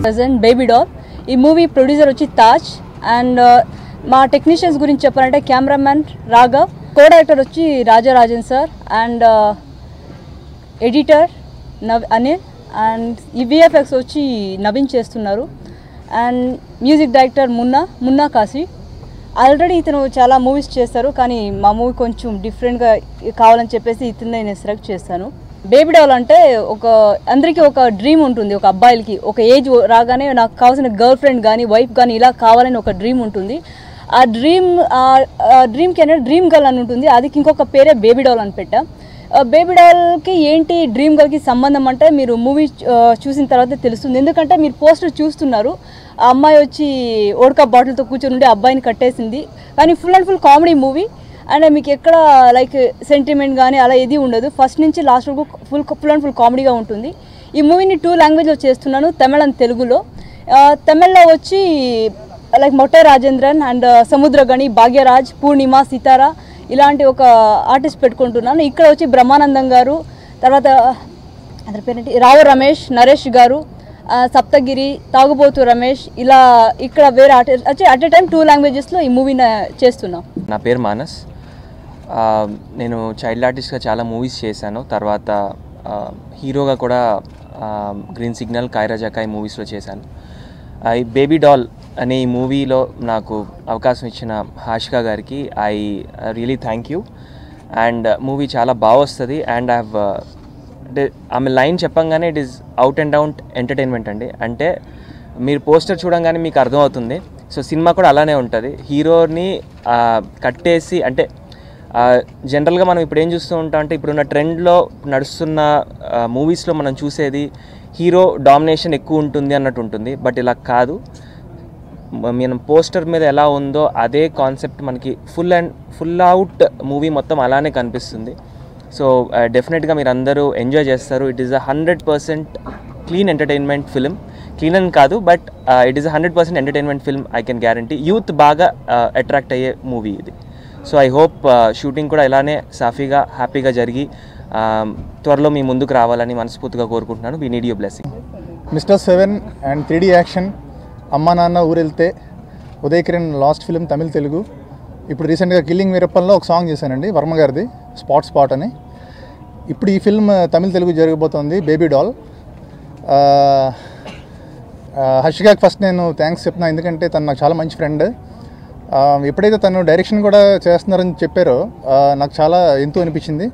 Present baby doll. ఈ movie producer వచ్చి Taj and మా టెక్నీషియన్స్ గురించి చెప్పాలంటే కెమెరామ్యాన్ రాఘవ్, కో డైరెక్టర్ వచ్చి Rajarajan sir and editor Anil and ఈ విఎఫ్ఎక్స్ వచ్చి నవీన్ చేస్తున్నారు and music director Munna Kashi. Already ఇతను చాలా మూవీస్ చేస్తారు కానీ మా మూవీ కొంచెం డిఫరెంట్గా కావాలని చెప్పేసి ఇతను నేను సెలెక్ట్ చేస్తాను. బేబీ డాల్ అంటే అందరికీ ఒక డ్రీమ్ ఉంటుంది, ఒక అబ్బాయిలకి ఒక ఏజ్ రాగానే నాకు కావాల్సిన గర్ల్ ఫ్రెండ్ కానీ వైఫ్ కానీ ఇలా కావాలని ఒక డ్రీమ్ ఉంటుంది. ఆ డ్రీమ్కి అనేది డ్రీమ్ గర్ల్ అని ఉంటుంది, అది ఇంకొక పేరే బేబీ డాల్ అని పెట్టా. బేబీ డాల్కి ఏంటి డ్రీమ్ గర్ల్కి సంబంధం అంటే మీరు మూవీ చూసిన తర్వాత తెలుస్తుంది. ఎందుకంటే మీరు పోస్టర్ చూస్తున్నారు, ఆ అమ్మాయి వచ్చి ఓడకా బాటిల్తో కూర్చొని ఉండి అబ్బాయిని కట్టేసింది. కానీ full and full comedy movie and మీకు ఎక్కడ లైక్ సెంటిమెంట్ కానీ అలా ఏది ఉండదు. ఫస్ట్ నుంచి లాస్ట్ వరకు ఫుల్ అండ్ ఫుల్ కామెడీగా ఉంటుంది. ఈ మూవీని 2 లాంగ్వేజ్లో చేస్తున్నాను, తమిళ అండ్ తెలుగులో. తమిళ్లో వచ్చి లైక్ మొట్టే రాజేంద్రన్ అండ్ సముద్రగణి, భాగ్యరాజ్, పూర్ణిమ, సితారా ఇలాంటి ఒక ఆర్టిస్ట్ పెట్టుకుంటున్నాను. ఇక్కడ వచ్చి బ్రహ్మానందం గారు, తర్వాత అతని పేరేంటి రావు రమేష్, నరేష్ గారు, సప్తగిరి, తాగుబోతు రమేష్, ఇలా ఇక్కడ వేరే ఆర్టిస్ట్ వచ్చి అట్ ఎ టైం 2 లాంగ్వేజెస్లో ఈ మూవీని చేస్తున్నాం. నా పేరు మానస్. నేను చైల్డ్ ఆర్టిస్ట్గా చాలా మూవీస్ చేశాను. తర్వాత హీరోగా కూడా గ్రీన్ సిగ్నల్, కైరాజకాయ్ మూవీస్లో చేశాను. ఈ బేబీ డాల్ అనే ఈ మూవీలో నాకు అవకాశం ఇచ్చిన హాషికా గారికి I really thank you. And movie చాలా బాగా వస్తుంది అండ్ అంటే ఆమె లైన్ చెప్పంగానే it is out and out entertainment అండి. అంటే మీరు పోస్టర్ చూడంగానే మీకు అర్థమవుతుంది. సో సినిమా కూడా అలానే ఉంటుంది. హీరోని కట్టేసి అంటే జనరల్గా మనం ఇప్పుడు ఏం చూస్తూ ఉంటాం అంటే ఇప్పుడున్న ట్రెండ్లో నడుస్తున్న మూవీస్లో మనం చూసేది హీరో డామినేషన్ ఎక్కువ ఉంటుంది అన్నట్టు ఉంటుంది. బట్ ఇలా కాదు, మనం పోస్టర్ మీద ఎలా ఉందో అదే కాన్సెప్ట్ మనకి ఫుల్ అవుట్ మూవీ మొత్తం అలానే కనిపిస్తుంది. సో డెఫినెట్గా మీరు అందరూ ఎంజాయ్ చేస్తారు. It is 100% clean entertainment film. Clean అని కాదు but it is 100% entertainment film. I can guarantee youth బాగా అట్రాక్ట్ అయ్యే మూవీ ఇది. సో ఐ హోప్ షూటింగ్ కూడా ఇలానే సాఫీగా హ్యాపీగా జరిగి త్వరలో మీ ముందుకు రావాలని మనస్ఫూర్తిగా కోరుకుంటున్నాను. We need you blessing. Mister 7 and 3D action, అమ్మా నాన్న ఊరెళ్తే, ఉదయ్ కిరణ్ లాస్ట్ ఫిల్మ్ తమిళ్ తెలుగు. ఇప్పుడు రీసెంట్గా కిల్లింగ్ వీరప్పన్లో ఒక సాంగ్ చేశానండి వర్మ గారిది, స్పాట్ అని. ఇప్పుడు ఈ ఫిల్మ్ తమిళ్ తెలుగు జరగబోతోంది బేబీ డాల్. హర్షికాకి ఫస్ట్ నేను థ్యాంక్స్ చెప్తున్నా, ఎందుకంటే తను నాకు చాలా మంచి ఫ్రెండ్. ఎప్పుడైతే తను డైరెక్షన్ కూడా చేస్తున్నారని చెప్పారో నాకు చాలా ఎంతో అనిపించింది.